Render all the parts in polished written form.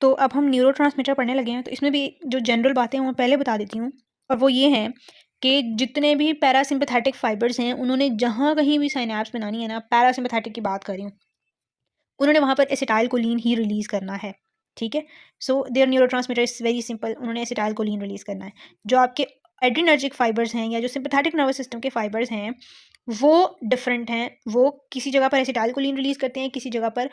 तो अब हम न्यूरोट्रांसमीटर पढ़ने लगे हैं, तो इसमें भी जो जनरल बातें हैं वो पहले बता देती हूँ, और वो ये हैं कि जितने भी पैरासिम्पैथेटिक फाइबर्स हैं, उन्होंने जहाँ कहीं भी साइनैप्स बनानी है ना, पैरासिम्पैथेटिक की बात कर रही हूँ, उन्होंने वहाँ पर एसिटाइलकोलिन ही रिलीज़ करना है, ठीक है? So there neurotransmitter is very simple, उन्होंने एसिटाइलकोलिन रिलीज़ करना है। जो आपके एड्रिनर्जिक फाइबर्स हैं या जो सिम्पैथेटिक नर्वस सिस्टम के फाइबर्स हैं, वो डिफरेंट हैं। वो किसी जगह पर एसिटाइलकोलिन रिलीज़ करते हैं, किसी जगह पर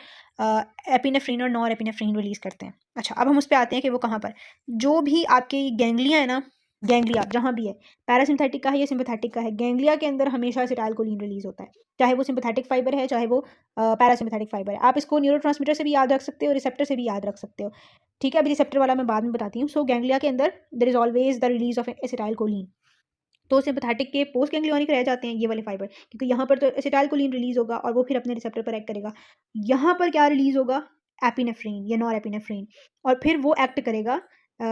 एपिनेफ्रिन और नॉरएपिनेफ्रिन रिलीज़ करते हैं। अच्छा, अब हम उस पे आते हैं कि वो कहाँ पर। जो भी आपके गैंग्लिया है ना, गैंग्लिया जहाँ भी है, पैरासिम्पैथेटिक का है या सिम्पैथेटिक का है, गैंग्लिया के अंदर हमेशा एसिटाइलकोलिन रिलीज़ होता है। चाहे वो सिम्पैथेटिक फाइबर है, चाहे वो पैरासिम्पैथेटिक फाइबर है। आप इसको न्यूरोट्रांसमीटर से भी याद रख सकते हो, रिसेप्टर से भी याद रख सकते हो, ठीक है? अभी रिसेप्टर वाला मैं बाद में बताती हूँ। सो गैंग्लिया के अंदर there is always the release of acetylcholine. तो सिम्पैथेटिक के पोस्ट गैंग्लियोनिक रह जाते हैं ये वाले फाइबर, क्योंकि यहाँ पर तो एसिटाइलकोलिन रिलीज़ होगा और वो फिर अपने रिसेप्टर पर एक्ट करेगा। यहाँ पर क्या रिलीज़ होगा? एपिनेफ्रिन या नॉरएपिनेफ्रिन, और फिर वो एक्ट करेगा अ,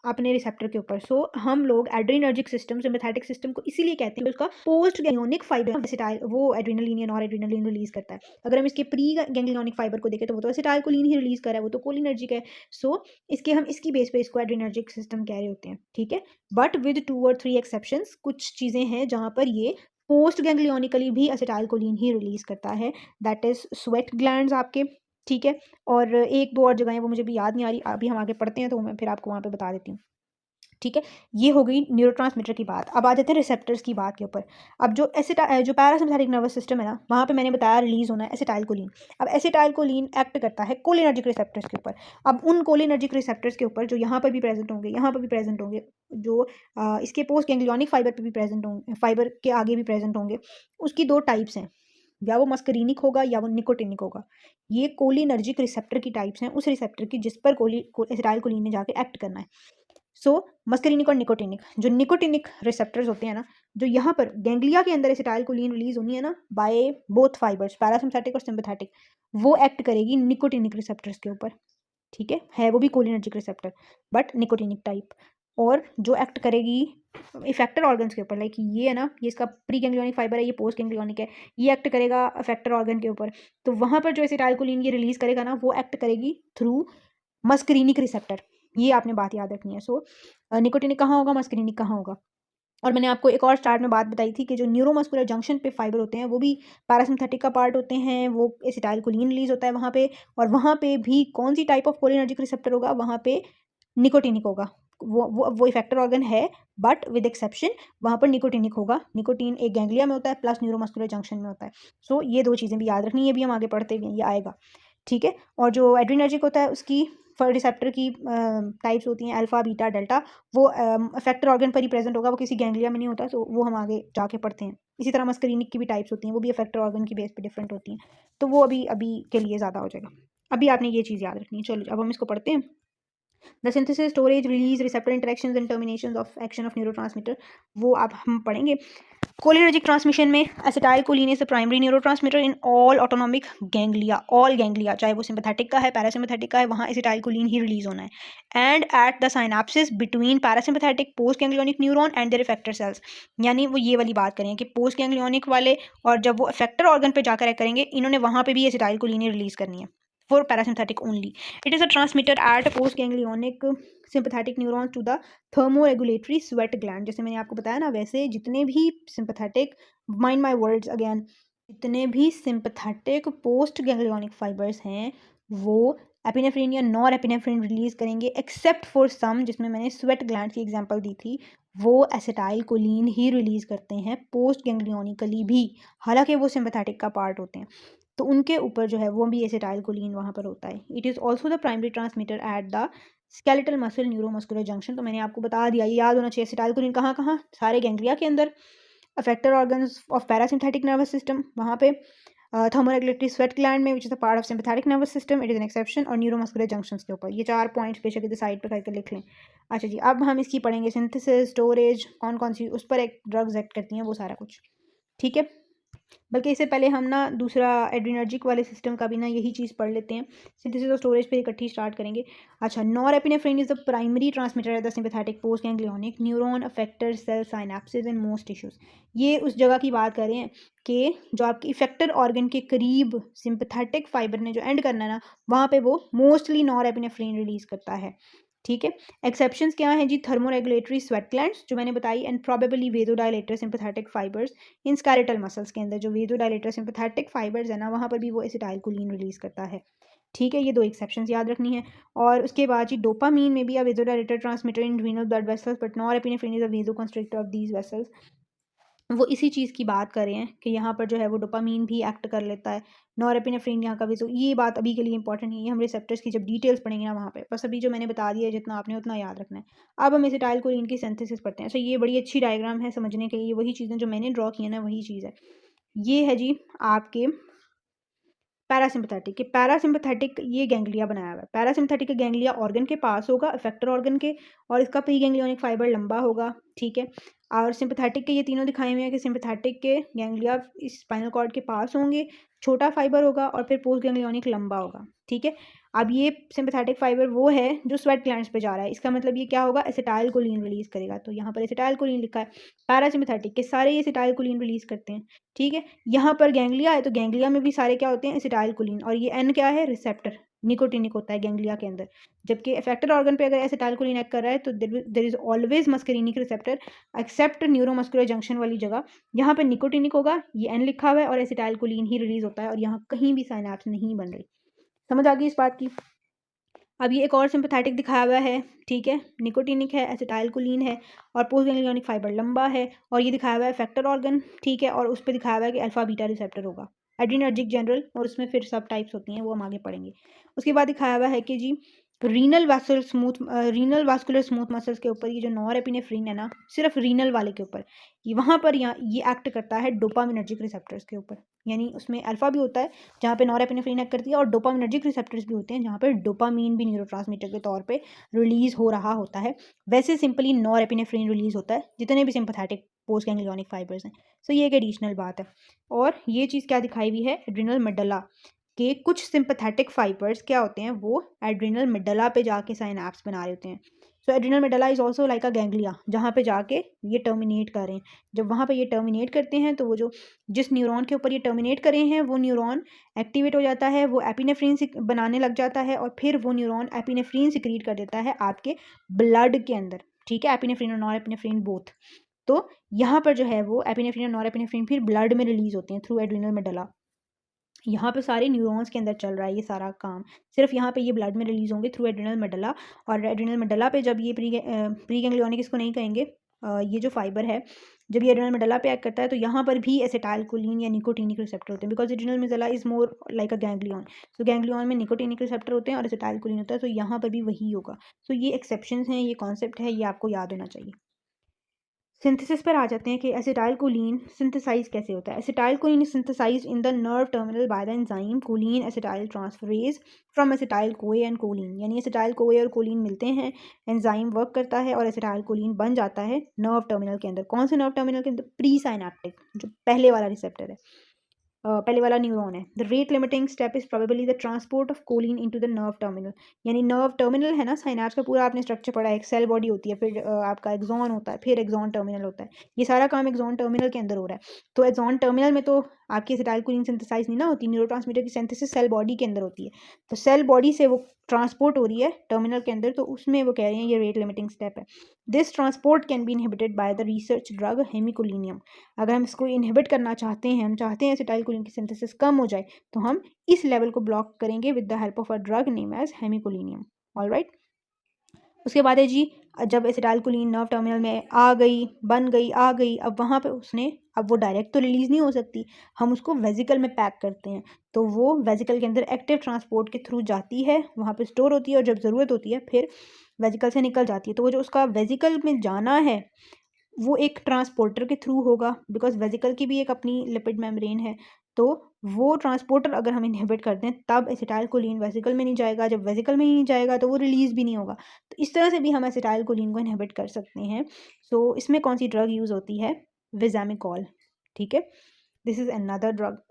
अपने रिसेप्टर के ऊपर। सो हम लोग एड्रेनर्जिक सिस्टम, सिम्पैथेटिक सिस्टम को इसीलिए कहते हैं, उसका पोस्ट गैंग्लियोनिक फाइबर एसिटाइल वो एड्रेनालिन या नॉरएड्रेनालिन रिलीज़ करता है। अगर हम इसके प्री गैंग्लियोनिक फाइबर को देखें तो वो तो एसिटाइलकोलिन ही रिलीज़ कर रहा है, वो तो कोलिनर्जिक है। सो इसके हम इसकी बेस पे इसको एड्रेनर्जिक सिस्टम कह रहे होते हैं, ठीक है? बट विद 2 और 3 एक्सेप्शंस, कुछ चीज़ें हैं जहाँ पर ये पोस्ट गैंग्लियोनिकली भी एसिटाइलकोलिन ही रिलीज़ करता है, दैट इज़ स्वेट ग्लैंड्स आपके, ठीक है? और 1-2 और जगह हैं वो मुझे भी याद नहीं आ रही, अभी हम आगे पढ़ते हैं तो मैं फिर आपको वहाँ पे बता देती हूँ, ठीक है? ये हो गई न्यूरोट्रांसमीटर की बात। अब आ जाते हैं रिसेप्टर्स की बात के ऊपर। अब जो पैरासिम्पैथेटिक नर्वस सिस्टम है ना, वहाँ पे मैंने बताया रिलीज़ होना है एसिटाइलकोलिन। अब एसिटाइलकोलिन एक्ट करता है कोलिनर्जिक रिसेप्टर्स के ऊपर। अब उन कोलिनर्जिक रिसेप्टर्स के ऊपर जो यहाँ पर भी प्रेज़ेंट होंगे, यहाँ पर भी प्रेज़ेंट होंगे, जो इसके पोस्ट गैंग्लियोनिक फाइबर पे भी प्रेज़ेंट होंगे, फाइबर के आगे भी प्रेज़ेंट होंगे, उसकी 2 टाइप्स हैं, या वो मस्करीनिक होगा या वो निकोटिनिक होगा। ये कोलिनर्जिक रिसेप्टर की टाइप्स हैं, उस रिसेप्टर की जिस पर एसिटाइलकोलिन ने जाके एक्ट करना है। सो मस्करीनिक और निकोटिनिक, जो निकोटिनिक रिसेप्टर्स होते हैं ना, जो यहाँ पर गैंग्लिया के अंदर एसिटाइलकोलिन रिलीज होनी है ना, बाय बोथ फाइबर्स पैरासिम्पैथेटिक और सिम्पैथेटिक, वो एक्ट करेगी निकोटिनिक रिसेप्टर्स के ऊपर, ठीक है वो भी cholinergic receptor but nicotinic type. और जो एक्ट करेगी इफेक्टर ऑर्गन्स के ऊपर, लाइक ये है ना, ये इसका प्री गैंग्लियोनिक फाइबर है, ये पोस्ट गैंग्लियोनिक है, ये एक्ट करेगा इफेक्टर ऑर्गन के ऊपर। तो वहाँ पर जो एसिटाइलकोलिन ये रिलीज करेगा ना, वो एक्ट करेगी थ्रू मस्करीनिक रिसेप्टर। ये आपने बात याद रखनी है। सो निकोटिनिक कहाँ होगा, मस्करीनिक कहाँ होगा। और मैंने आपको एक और स्टार्ट में बात बताई थी कि जो न्यूरोमस्कुलर जंक्शन पे फाइबर होते हैं वो भी पैरासिम्पैथेटिक का पार्ट होते हैं, वो एसिटाइलकोलिन रिलीज होता है वहाँ पे, और वहाँ पे भी कौन सी टाइप ऑफ कोलिनर्जिक रिसेप्टर होगा, वहाँ पे निकोटिनिक होगा। वो इफेक्टर ऑर्गन है बट विद एक्सेप्शन, वहाँ पर निकोटिनिक होगा। निकोटीन एक गैंग्लिया में होता है प्लस न्यूरोमस्कुलर जंक्शन में होता है। सो ये 2 चीज़ें भी याद रखनी है, भी हम आगे पढ़ते हुए ये आएगा, ठीक है? और जो एड्रिनर्जिक होता है उसकी रिसेप्टर की टाइप्स होती हैं अल्फा, बीटा, डेल्टा। वो इफेक्टर ऑर्गन पर ही प्रेजेंट होगा, वो किसी गैंग्लिया में नहीं होता, तो वो हम आगे जाके पढ़ते हैं। इसी तरह मस्करीनिक की भी टाइप्स होती हैं, वो भी इफेक्टर ऑर्गन की बेस पे डिफरेंट होती हैं, तो वो अभी अभी के लिए ज़्यादा हो जाएगा। अभी आपने ये चीज़ याद रखनी है। चलो अब हम इसको पढ़ते हैं। The synthesis, storage, release, receptor interactions and terminations of action of neurotransmitter, वो अब हम पढ़ेंगे। कोलिनर्जिक ट्रांसमिशन में acetylcholine is the primary neurotransmitter in all autonomic ganglia, all ganglia, चाहे वो सिम्पैथेटिक का है पैरासिम्पैथेटिक का है, वहाँ एसिटाइलकोलिन ही रिलीज होना है। And at the synapses between parasympathetic post ganglionic neuron and their effector cells, यानी वो ये वाली बात करें कि पोस्ट गैंग्लियोनिक वाले, और जब वो इफेक्टर ऑर्गन पे जाकर करेंगे, इन्होंने वहाँ पे भी एसिटाइलकोलिन ही रिलीज करनी है for parasympathetic only. It is a transmitter at post ganglionic sympathetic neuron to the thermoregulatory sweat gland. जैसे मैंने आपको बताया ना, वैसे जितने भी sympathetic, mind my words again, जितने भी सिंपैथेटिक पोस्ट गैंग्लियोनिक फाइबर्स हैं, वो एपिनेफ्रिन या नॉर एपिनेफ्रिन रिलीज करेंगे, एक्सेप्ट फॉर सम, जिसमें मैंने स्वेट ग्लैंड की एग्जांपल दी थी, वो एसिटाइलकोलिन ही रिलीज करते हैं पोस्ट गैंग्लियोनिकली भी, हालांकि वो सिंपैथेटिक का पार्ट होते हैं, तो उनके ऊपर जो है वो भी एसिटाइलकोलिन वहाँ पर होता है। It is also the primary transmitter at the skeletal muscle neuromuscular junction. तो मैंने आपको बता दिया, ये याद होना चाहिए, एसिटाइलकोलिन कहाँ कहाँ, सारे गैंग्लिया के अंदर, effector organs of parasympathetic nervous system वहाँ पे, थर्मोरेगुलेटरी स्वेट ग्लैंड में which is a part of sympathetic nervous system, it is an exception, और न्यूरोमस्कुलर जंक्शंस के ऊपर। ये 4 पॉइंट्स बेशक इधर साइड पे करके लिख लें। अच्छा जी, अब हम इसकी पढ़ेंगे सिंथेसिस, स्टोरेज, कौन कौन सी उस पर एक ड्रग्स एक्ट करती हैं, वो सारा कुछ, ठीक है? बल्कि इससे पहले हम ना दूसरा एड्रीनर्जिक वाले सिस्टम का भी ना यही चीज़ पढ़ लेते हैं, सिंथेसिस और स्टोरेज पे इकट्ठी स्टार्ट करेंगे। अच्छा, norepinephrine is the primary transmitter at the sympathetic post ganglionic neuron effector cell synapses in most tissues. ये उस जगह की बात कर रहे हैं कि जो आपकी इफेक्टर ऑर्गन के करीब सिंपैथेटिक फाइबर ने जो एंड करना है ना, वहाँ पे वो मोस्टली नॉरएपिनेफ्रिन रिलीज करता है। ठीक है, एक्सेप्शंस क्या हैं जी? थर्मोरेगुलेटरी स्वेट ग्लैंड्स जो मैंने बताई, and probably vasodilator sympathetic fibres in skeletal muscles के अंदर। जो वेजोडायलेटर सिंपैथेटिक फाइबर्स है ना, वहाँ पर भी वो एसिटाइलकोलिन रिलीज करता है। ठीक है, ये दो एक्सेप्शंस याद रखनी है। और उसके बाद जी डोपामीन में भी a vasodilator transmitter in renal blood vessels but norepinephrine is a vasoconstrictor of these vessels. वो इसी चीज़ की बात कर रहे हैं कि यहाँ पर जो है वो डोपामीन भी एक्ट कर लेता है, नॉरएपिनेफ्रिन यहाँ का भी। तो ये बात अभी के लिए इंपॉर्टेंट नहीं है, हम रिसेप्टर्स की जब डिटेल्स पढ़ेंगे ना वहाँ पे, बस अभी जो मैंने बता दिया है जितना आपने उतना याद रखना है। अब हम एसिटाइलकोलिन की सिंथेसिस पढ़ते हैं। अच्छा, ये बड़ी अच्छी डायग्राम है समझने के लिए, वही चीज़ें जो मैंने ड्रॉ की है ना वही चीज़ है। ये है जी आपके पैरासिम्पथेटिक, पैरासिम्पथेटिक ये गैंग्लिया बनाया हुआ है। पैरासिम्पथेटिक गैंग्लिया ऑर्गन के पास होगा, इफेक्टर ऑर्गन के, और इसका प्री गैंग्लियोनिक फाइबर लंबा होगा। ठीक है, और सिंपथेटिक के ये तीनों दिखाए हुए हैं कि सिंपथेटिक के गैंग्लिया इस स्पाइनल कॉर्ड के पास होंगे, छोटा फाइबर होगा, और फिर पोस्ट गैंग्लियोनिक लंबा होगा। ठीक है, अब ये सिंपथेटिक फाइबर वो है जो स्वेट ग्लैंड्स पे जा रहा है, इसका मतलब ये क्या होगा? एसिटाइलकोलिन रिलीज करेगा। तो यहाँ पर एसिटाइलकोलिन लिखा है। पैरासिम्पथेटिक के सारे ये एसिटाइलकोलिन रिलीज करते हैं। ठीक है, यहाँ पर गैंग्लिया है तो गैंग्लिया में भी सारे क्या होते हैं? एसिटाइलकोलिन। और ये एन क्या है? रिसेप्टर, निकोटिनिक होता है गैंग्लिया के अंदर। जबकि इफेक्टर ऑर्गन पे अगर एसिटाइलकोलिन एक्ट कर रहा है तो there is always muscarinic receptor except neuromuscular junction वाली जगह, यहाँ पे निकोटिनिक होगा, ये एन लिखा हुआ है, और एसिटाइलकोलिन ही रिलीज होता है, और यहाँ कहीं भी साइनैप्स नहीं बन रही। समझ आ गई इस बात की? अब ये एक और सिंपैथेटिक दिखाया हुआ है। ठीक है, निकोटिनिक है, एसिटाइलकोलिन है, और पोस्ट गैंग्लियोनिक फाइबर लंबा है, और ये दिखाया हुआ है इफेक्टर ऑर्गन। ठीक है, और उस पर दिखाया हुआ है कि अल्फा बीटा रिसेप्टर होगा, एड्रीनर्जिक जनरल, और उसमें फिर सब टाइप्स होती हैं, वो हम आगे पढ़ेंगे। उसके बाद दिखाया हुआ है कि जी रीनल वास्कुलर स्मूथ मसल्स के ऊपर ये जो नॉरएपिनेफ्रिन है ना, सिर्फ रीनल वाले के ऊपर, ये वहाँ पर यहाँ ये एक्ट करता है डोपामिनर्जिक रिसेप्टर्स के ऊपर। यानी उसमें अल्फा भी होता है जहाँ पे नॉरएपिनेफ्रिन एक्ट करती है, और डोपामिनर्जिक रिसेप्टर्स भी होते हैं जहाँ पर डोपामीन भी न्यूरोट्रांसमीटर के तौर पे रिलीज हो रहा होता है। वैसे सिंपली नॉरएपिनेफ्रिन रिलीज होता है जितने भी सिंपैथेटिक पोस्ट गैंग्लियोनिक फाइबर्स हैं। सो ये एक एडिशनल बात है। और ये चीज़ क्या दिखाई हुई है? एड्रिनल मेडुला के कुछ सिंपैथेटिक फाइबर्स क्या होते हैं? वो एड्रिनल मेडुला पे जाके साइनैप्स बना रहे होते हैं। So adrenal medulla is also like a ganglia, जहाँ पे जाके ये टर्मिनेट कर रहे हैं। जब वहाँ पे ये टर्मिनेट करते हैं तो वो जो जिस न्यूरॉन के ऊपर ये टर्मिनेट कर रहे हैं वो न्यूरॉन एक्टिवेट हो जाता है, वो एपिनेफ्रिन बनाने लग जाता है, और फिर वो न्यूरॉन एपिनेफ्रिन सिक्रीट कर देता है आपके ब्लड के अंदर। ठीक है, एपिनेफ्रिन और नॉर एपिनेफ्रिन बोथ। तो यहाँ पर जो है वो एपिनेफ्रिन और नॉर एपिनेफ्रिन फिर ब्लड में रिलीज होते हैं थ्रू एड्रिनल मेडुला। यहाँ पे सारे न्यूरॉन्स के अंदर चल रहा है ये सारा काम, सिर्फ यहाँ पे ये ब्लड में रिलीज होंगे थ्रू एड्रिनल मेडुला। और एड्रिनल मेडुला पे जब ये प्री गैंग्लियोनिक इसको नहीं कहेंगे, ये जो फाइबर है जब ये एड्रिनल मेडुला पे एक्ट करता है तो यहाँ पर भी एसिटाइलकोलिन या निकोटिनिक रिसेप्टर होते हैं, because adrenal medulla is more like a ganglion. तो गैंग्लियन में निकोटिनिक रिसेप्टर होते हैं और एसिटाइलकोलिन होता है, तो यहाँ पर भी वही होगा। तो ये एक्सेप्शंस हैं, ये कॉन्सेप्ट है, ये आपको याद होना चाहिए। सिंथेसिस पर आ जाते हैं कि एसिटाइलकोलिन सिंथेसाइज कैसे होता है। Acetylcholine is synthesized in the nerve terminal by the enzyme choline acetyl transferase from acetyl CoA and choline. यानी एसिटाइल कोए और कोलिन मिलते हैं, एंजाइम वर्क करता है और एसिटाइलकोलिन बन जाता है नर्व टर्मिनल के अंदर। कौन से नर्व टर्मिनल के अंदर? प्री साइनेप्टिक, जो पहले वाला रिसेप्टर है, पहले वाला न्यूरॉन है। The rate limiting step is probably the transport of choline into the nerve terminal. यानी नर्व टर्मिनल है ना, साइनैप्स का पूरा आपने स्ट्रक्चर पढ़ा है, एक सेल बॉडी होती है, फिर आपका एक्सॉन होता है, फिर एक्सॉन टर्मिनल होता है। ये सारा काम एक्सॉन टर्मिनल के अंदर हो रहा है। तो एक्सॉन टर्मिनल में तो आपकी एसिटाइलकोलिन सिंथेसाइज नहीं ना होती, न्यूरोट्रांसमीटर की सिंथेसिस सेल बॉडी के अंदर होती है। तो सेल बॉडी से वो ट्रांसपोर्ट हो रही है टर्मिनल के अंदर, तो उसमें वो कह रहे हैं ये रेट लिमिटिंग स्टेप है। This transport can be inhibited by the research drug hemicholinium. अगर हम इसको इनहिबिट करना चाहते हैं, हम चाहते हैं एसिटाइलकोलिन की सिंथेसिस कम हो जाए, तो हम इस लेवल को ब्लॉक करेंगे with the help of a drug name as hemicholinium. Alright, उसके बाद है जी जब एसिटाइलकोलिन नर्व टर्मिनल में आ गई, बन गई, आ गई, अब वहाँ पे उसने, अब वो डायरेक्ट तो रिलीज़ नहीं हो सकती, हम उसको वेजिकल में पैक करते हैं। तो वो वेजिकल के अंदर एक्टिव ट्रांसपोर्ट के थ्रू जाती है, वहाँ पे स्टोर होती है, और जब ज़रूरत होती है फिर वेजिकल से निकल जाती है। तो वो जो उसका वेजिकल में जाना है वो एक ट्रांसपोर्टर के थ्रू होगा, बिकॉज वेजिकल की भी एक अपनी लिपिड मेम्ब्रेन है। तो वो ट्रांसपोर्टर अगर हम इनहिबिट कर दें तब एसिटाइलकोलिन वेसिकल में नहीं जाएगा, जब वेसिकल में ही नहीं जाएगा तो वो रिलीज़ भी नहीं होगा। तो इस तरह से भी हम एसिटाइलकोलिन को इनहिबिट कर सकते हैं। सो इसमें कौन सी ड्रग यूज़ होती है? विज़ामिकॉल। ठीक है, दिस इज़ अनदर ड्रग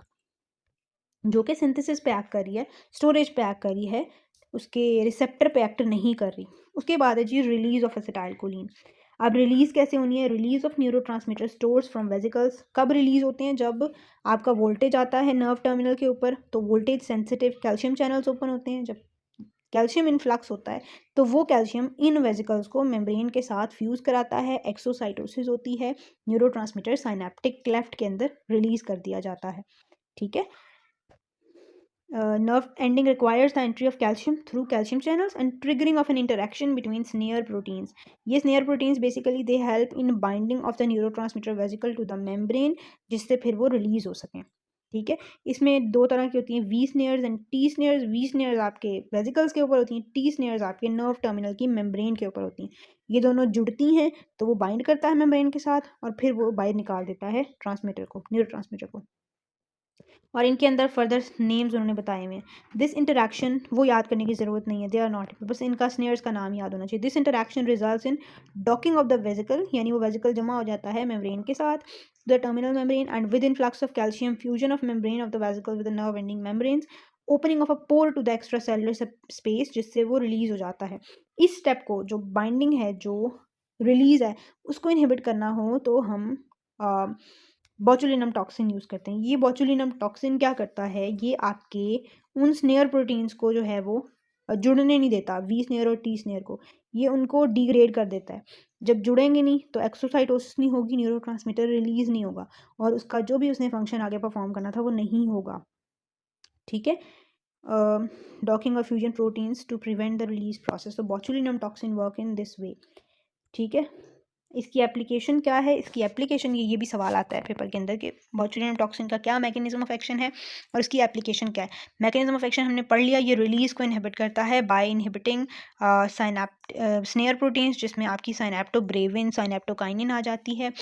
जो कि सिंथेसिस पे एक्ट कर रही है, स्टोरेज पे एक्ट कर रही है, उसके रिसेप्टर पे एक्ट नहीं कर रही। उसके बाद है जी रिलीज ऑफ एसिटाइलकोलिन। अब रिलीज़ कैसे होनी है? Release of neurotransmitter stores from vesicles. कब रिलीज़ होते हैं? जब आपका वोल्टेज आता है नर्व टर्मिनल के ऊपर, तो voltage sensitive calcium channels open होते हैं। जब कैल्शियम इनफ्लक्स होता है तो वो कैल्शियम इन वेसिकल्स को मेम्ब्रेन के साथ फ्यूज़ कराता है, एक्सोसाइटोसिस होती है, न्यूरोट्रांसमीटर साइनेप्टिक क्लेफ्ट के अंदर रिलीज़ कर दिया जाता है। ठीक है। Nerve ending requires the entry of calcium through calcium channels and triggering of an interaction between snare proteins. ये snare proteins basically they help in binding of the neurotransmitter vesicle to the membrane, जिससे फिर वो release हो सकें। ठीक है। इसमें दो तरह की होती हैं, V snares and T snares. V snares आपके वेसिकल्स के ऊपर होती हैं, टी स्नेयर्स आपके नर्व टर्मिनल की मेम्ब्रेन के ऊपर होती हैं। ये दोनों जुड़ती हैं तो वो बाइंड करता है मेम्ब्रेन के साथ और फिर वो बाहर निकाल देता है ट्रांसमीटर को, न्यूरोट्रांसमीटर को। और इनके अंदर फर्दर नेम्स उन्होंने बताए हुए हैं। दिस इंटरैक्शन वो याद करने की ज़रूरत नहीं है, दे आर नॉट, बस इनका स्नेयर्स का नाम याद होना चाहिए। This interaction results in docking of the vesicle, यानी वो वेसिकल जमा हो जाता है मेम्ब्रेन के साथ, the terminal membrane, and with influx of calcium fusion of membrane of the vesicle with nerve ending membranes, opening of a pore to the extra cellular space, जिससे वो रिलीज हो जाता है। इस स्टेप को, जो बाइंडिंग है, जो रिलीज है, उसको इनहिबिट करना हो तो हम बोचुलिनम टॉक्सिन यूज़ करते हैं। ये बोचुलिनम टॉक्सिन क्या करता है? ये आपके उन स्नेयर प्रोटीन्स को जो है वो जुड़ने नहीं देता, वी स्नेयर और टी स्नेयर को, ये उनको डिग्रेड कर देता है। जब जुड़ेंगे नहीं तो एक्सोसाइटोसिस नहीं होगी, न्यूरोट्रांसमीटर रिलीज नहीं होगा और उसका जो भी उसने फंक्शन आगे परफॉर्म करना था वो नहीं होगा। ठीक है। Docking of fusion proteins to prevent the release process, तो botulinum toxin work in this way. ठीक है। इसकी एप्लीकेशन क्या है? इसकी एप्लीकेशन ये भी सवाल आता है पेपर के अंदर कि बोचुलिनम टॉक्सिन का क्या मैकेनिज्म ऑफ एक्शन है और इसकी एप्लीकेशन क्या है। मैकेनिज्म ऑफ एक्शन हमने पढ़ लिया, ये रिलीज़ को इनहिबिट करता है बाय इनहिबिटिंग स्नेयर प्रोटीन्स, जिसमें आपकी साइनेप्टोब्रेविन, साइनेप्टोकाइनिन आ जाती है।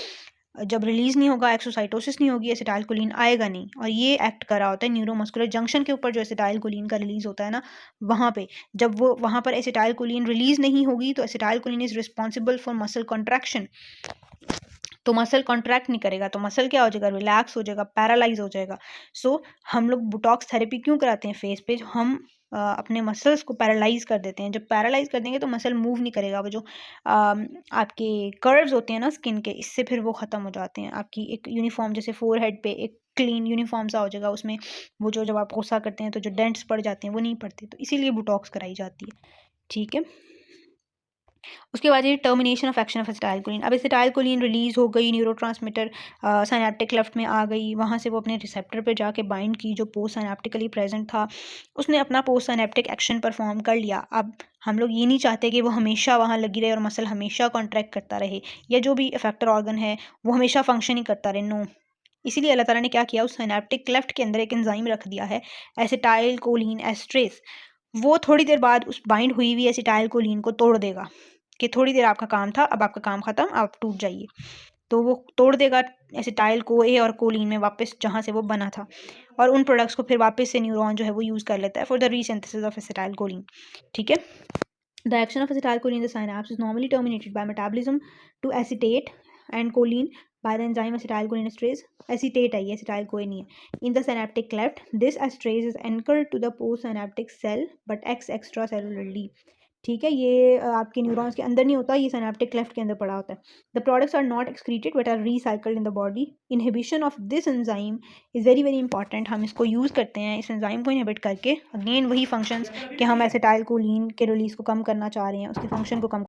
जब रिलीज़ नहीं होगा, एक्सोसाइटोसिस नहीं होगी, एसिटाइलकोलिन आएगा नहीं, और ये एक्ट कर रहा होता है न्यूरोमस्कुलर जंक्शन के ऊपर जो एसिटाइलकोलिन का रिलीज़ होता है ना, वहाँ पे जब वो वहाँ पर एसिटाइलकोलिन रिलीज़ नहीं होगी तो acetylcholine is responsible for muscle contraction, तो मसल कॉन्ट्रैक्ट नहीं करेगा तो मसल क्या हो जाएगा? रिलैक्स हो जाएगा, पैरालाइज हो जाएगा। सो हम लोग बोटॉक्स थेरेपी क्यों कराते हैं फेस पे? हम अपने मसल्स को पैरालाइज कर देते हैं। जब पैरालाइज कर देंगे तो मसल मूव नहीं करेगा, वो जो आपके कर्व्स होते हैं ना स्किन के, इससे फिर वो ख़त्म हो जाते हैं। आपकी एक यूनिफॉर्म, जैसे फोरहेड पे एक क्लीन यूनिफॉर्म सा हो जाएगा, उसमें वो जो जब आप गुस्सा करते हैं तो जो डेंट्स पड़ जाते हैं वो नहीं पड़ते, तो इसीलिए बोटॉक्स कराई जाती है। ठीक है। उसके बाद ये termination of action of acetylcholine. अब एसिटाइलकोलिन रिलीज़ हो गई, न्यूरोट्रांसमीटर साइनेप्टिक क्लेफ्ट में आ गई, वहाँ से वो अपने रिसेप्टर पे जाके बाइंड की जो पोस्ट साइनेप्टिकली प्रेजेंट था, उसने अपना पोस्ट साइनेप्टिक एक्शन परफॉर्म कर लिया। अब हम लोग ये नहीं चाहते कि वो हमेशा वहाँ लगी रहे और मसल हमेशा कॉन्ट्रैक्ट करता रहे, या जो भी इफेक्टर ऑर्गन है वो हमेशा फंक्शन ही करता रहे, नो। इसीलिए अल्लाह ताला ने क्या किया, उस साइनेप्टिक क्लेफ्ट के अंदर एक एंजाइम रख दिया है, एसिटाइलकोलिन एस्ट्रेस। वो थोड़ी देर बाद उस बाइंड हुई हुई एसिटाइलकोलिन को तोड़ देगा कि थोड़ी देर आपका काम था, अब आपका काम ख़त्म, आप टूट जाइए। तो वो तोड़ देगा एसिटाइल को ए और कोलिन में वापस जहाँ से वो बना था, और उन प्रोडक्ट्स को फिर वापस से न्यूरॉन जो है वो यूज़ कर लेता है for the resynthesis of acetylcholine. ठीक है। The action of acetylcholine in the synapse is normally terminated by metabolism to acetate and choline by the enzyme acetylcholine esterase. Acetate है ये, acetyl कोई नहीं है। In the synaptic cleft, this esterase is anchored to the postsynaptic cell but acts extracellularly. ठीक है। ये आपके neurons के अंदर नहीं होता, ये सिनेप्टिक क्लेफ्ट के अंदर पड़ा होता है। The products are not excreted but are recycled in the body. Inhibition of this enzyme is very very important. हम इसको यूज़ करते हैं, इस एंजाइम को इनहिबिट करके, अगेन वही फंक्शंस कि हम एसिटाइलकोलिन के रिलीज़ को कम करना चाह रहे हैं, उसके फंक्शन को कम